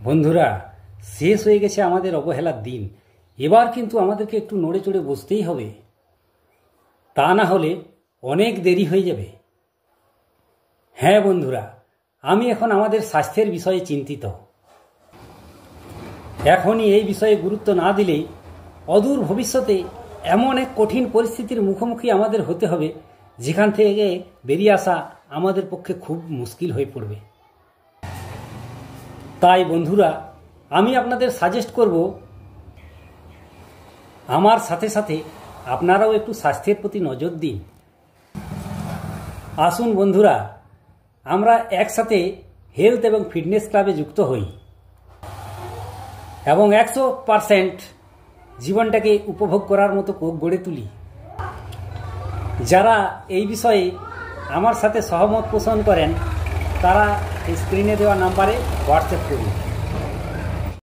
বন্ধুরা, শেষ হয়ে গেছে আমাদের অবহেলার দিন। এবার কিন্তু আমাদেরকে একটু নড়ে চড়ে বসতেই হবে, তা না হলে অনেক দেরি হয়ে যাবে। হ্যাঁ বন্ধুরা, আমি এখন আমাদের স্বাস্থ্যের বিষয়ে চিন্তিত। এখনই এই বিষয়ে গুরুত্ব না দিলেই অদূর ভবিষ্যতে এমন এক কঠিন পরিস্থিতির মুখোমুখি আমাদের হতে হবে, যেখান থেকে বেরিয়ে আসা আমাদের পক্ষে খুব মুশকিল হয়ে পড়বে। তাই বন্ধুরা, আমি আপনাদের সাজেস্ট করব, আমার সাথে সাথে আপনারাও একটু স্বাস্থ্যের প্রতি নজর দিন। আসুন বন্ধুরা, আমরা একসাথে হেলথ এবং ফিটনেস ক্লাবে যুক্ত হই এবং 100% জীবনটাকে উপভোগ করার মতো গড়ে তুলি। যারা এই বিষয়ে আমার সাথে সহমত পোষণ করেন, তারা এই স্ক্রিনে দেওয়া নাম্বারে হোয়াটসঅ্যাপ করুন।